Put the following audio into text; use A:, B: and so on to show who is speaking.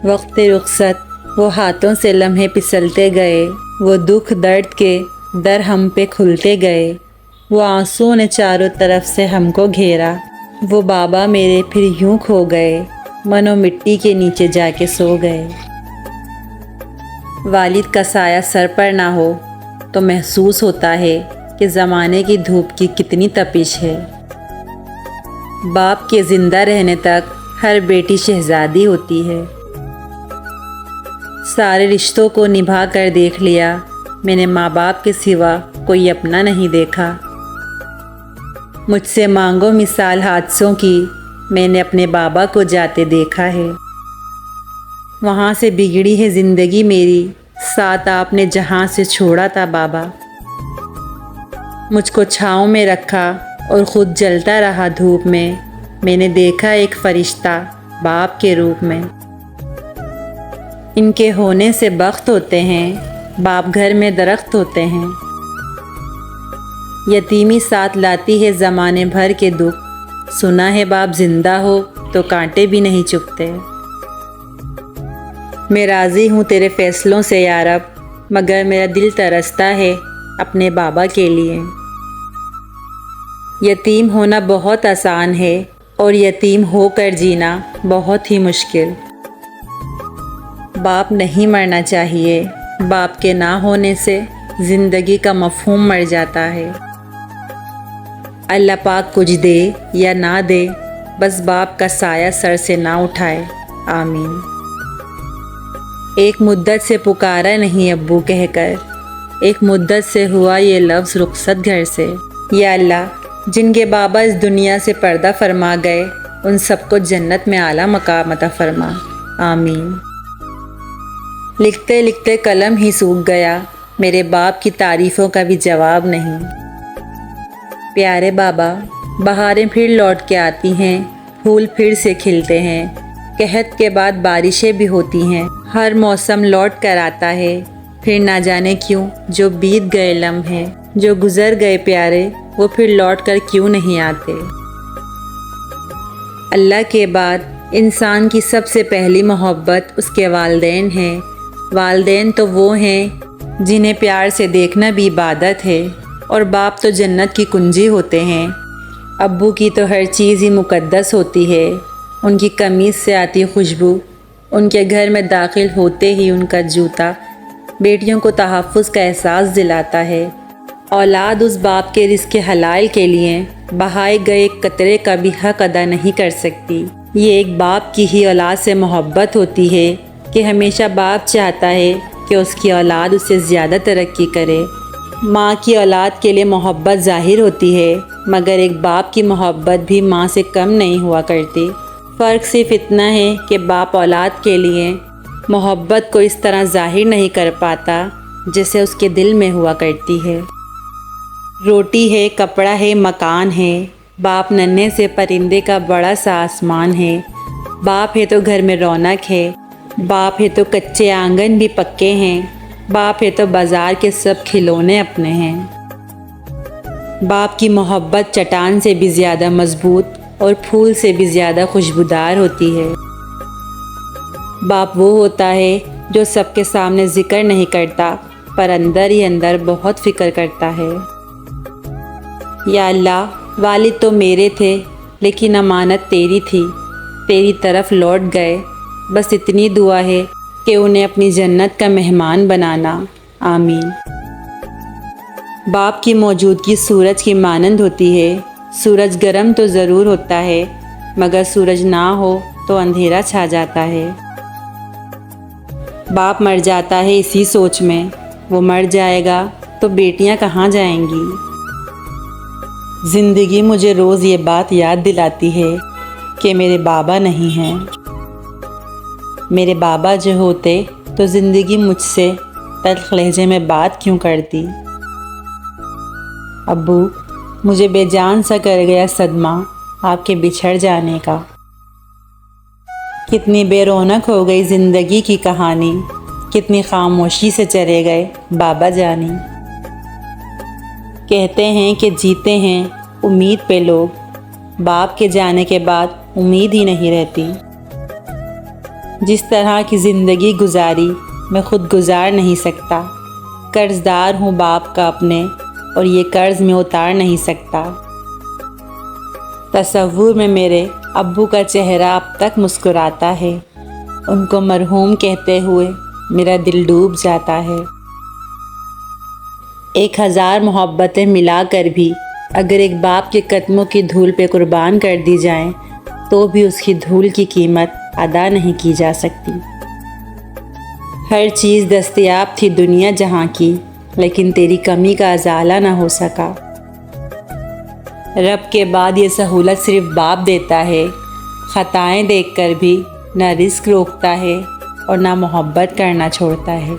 A: وقت رخصت وہ ہاتھوں سے لمحے پسلتے گئے، وہ دکھ درد کے در ہم پہ کھلتے گئے، وہ آنسو نے چاروں طرف سے ہم کو گھیرا، وہ بابا میرے پھر یوں کھو گئے، منو مٹی کے نیچے جا کے سو گئے۔ والد کا سایہ سر پر نہ ہو تو محسوس ہوتا ہے کہ زمانے کی دھوپ کی کتنی تپش ہے۔ باپ کے زندہ رہنے تک ہر بیٹی شہزادی ہوتی ہے۔ سارے رشتوں کو نبھا کر دیکھ لیا، میں نے ماں باپ کے سوا کوئی اپنا نہیں دیکھا۔ مجھ سے مانگو مثال حادثوں کی، میں نے اپنے بابا کو جاتے دیکھا ہے۔ وہاں سے بگڑی ہے زندگی میری، ساتھ آپ نے جہاں سے چھوڑا تھا بابا۔ مجھ کو چھاؤں میں رکھا اور خود جلتا رہا دھوپ میں، میں نے دیکھا ایک فرشتہ باپ کے روپ میں۔ ان کے ہونے سے بخت ہوتے ہیں، باپ گھر میں درخت ہوتے ہیں۔ یتیمی ساتھ لاتی ہے زمانے بھر کے دکھ، سنا ہے باپ زندہ ہو تو کانٹے بھی نہیں چبھتے۔ میں راضی ہوں تیرے فیصلوں سے یا رب، مگر میرا دل ترستا ہے اپنے بابا کے لیے۔ یتیم ہونا بہت آسان ہے اور یتیم ہو کر جینا بہت ہی مشکل۔ باپ نہیں مرنا چاہیے، باپ کے نہ ہونے سے زندگی کا مفہوم مر جاتا ہے۔ اللہ پاک کچھ دے یا نہ دے، بس باپ کا سایہ سر سے نہ اٹھائے، آمین۔ ایک مدت سے پکارا نہیں ابو کہہ کر، ایک مدت سے ہوا یہ لفظ رخصت گھر سے۔ یا اللہ، جن کے بابا اس دنیا سے پردہ فرما گئے، ان سب کو جنت میں اعلیٰ مقام عطا فرما، آمین۔ لکھتے لکھتے قلم ہی سوکھ گیا، میرے باپ کی تعریفوں کا بھی جواب نہیں۔ پیارے بابا، بہاریں پھر لوٹ کے آتی ہیں، پھول پھر سے کھلتے ہیں، قحط کے بعد بارشیں بھی ہوتی ہیں، ہر موسم لوٹ کر آتا ہے، پھر نہ جانے کیوں جو بیت گئے لمحے، جو گزر گئے پیارے، وہ پھر لوٹ کر کیوں نہیں آتے۔ اللہ کے بعد انسان کی سب سے پہلی محبت اس کے والدین ہیں۔ والدین تو وہ ہیں جنہیں پیار سے دیکھنا بھی عبادت ہے، اور باپ تو جنت کی کنجی ہوتے ہیں۔ ابو کی تو ہر چیز ہی مقدس ہوتی ہے، ان کی قمیص سے آتی خوشبو، ان کے گھر میں داخل ہوتے ہی ان کا جوتا بیٹیوں کو تحفظ کا احساس دلاتا ہے۔ اولاد اس باپ کے رزق حلال کے لیے بہائے گئے ایک قطرے کا بھی حق ادا نہیں کر سکتی۔ یہ ایک باپ کی ہی اولاد سے محبت ہوتی ہے کہ ہمیشہ باپ چاہتا ہے کہ اس کی اولاد اس سے زیادہ ترقی کرے۔ ماں کی اولاد کے لیے محبت ظاہر ہوتی ہے، مگر ایک باپ کی محبت بھی ماں سے کم نہیں ہوا کرتی۔ فرق صرف اتنا ہے کہ باپ اولاد کے لیے محبت کو اس طرح ظاہر نہیں کر پاتا جیسے اس کے دل میں ہوا کرتی ہے۔ روٹی ہے، کپڑا ہے، مکان ہے، باپ ننھے سے پرندے کا بڑا سا آسمان ہے۔ باپ ہے تو گھر میں رونق ہے، باپ ہے تو کچے آنگن بھی پکے ہیں، باپ ہے تو بازار کے سب کھلونے اپنے ہیں۔ باپ کی محبت چٹان سے بھی زیادہ مضبوط اور پھول سے بھی زیادہ خوشبودار ہوتی ہے۔ باپ وہ ہوتا ہے جو سب کے سامنے ذکر نہیں کرتا، پر اندر ہی اندر بہت فکر کرتا ہے۔ یا اللہ، والد تو میرے تھے لیکن امانت تیری تھی، تیری طرف لوٹ گئے، بس اتنی دعا ہے کہ انہیں اپنی جنت کا مہمان بنانا، آمین۔ باپ کی موجودگی سورج کی مانند ہوتی ہے۔ سورج گرم تو ضرور ہوتا ہے، مگر سورج نہ ہو تو اندھیرا چھا جاتا ہے۔ باپ مر جاتا ہے اسی سوچ میں، وہ مر جائے گا تو بیٹیاں کہاں جائیں گی۔ زندگی مجھے روز یہ بات یاد دلاتی ہے کہ میرے بابا نہیں ہیں۔ میرے بابا جو ہوتے تو زندگی مجھ سے تلخ لہجے میں بات کیوں کرتی۔ ابو، مجھے بے جان سا کر گیا صدمہ آپ کے بچھڑ جانے کا۔ کتنی بے رونق ہو گئی زندگی کی کہانی، کتنی خاموشی سے چلے گئے بابا جانی۔ کہتے ہیں کہ جیتے ہیں امید پہ لوگ، باپ کے جانے کے بعد امید ہی نہیں رہتی۔ جس طرح کی زندگی گزاری میں خود گزار نہیں سکتا، قرض دار ہوں باپ کا اپنے اور یہ قرض میں اتار نہیں سکتا۔ تصور میں میرے ابو کا چہرہ اب تک مسکراتا ہے، ان کو مرحوم کہتے ہوئے میرا دل ڈوب جاتا ہے۔ 1000 محبتیں ملا کر بھی اگر ایک باپ کے قدموں کی دھول پہ قربان کر دی جائیں تو بھی اس کی دھول کی قیمت ادا نہیں کی جا سکتی۔ ہر چیز دستیاب تھی دنیا جہاں کی، لیکن تیری کمی کا ازالہ نہ ہو سکا۔ رب کے بعد یہ سہولت صرف باپ دیتا ہے، خطائیں دیکھ کر بھی نہ رزق روکتا ہے اور نہ محبت کرنا چھوڑتا ہے۔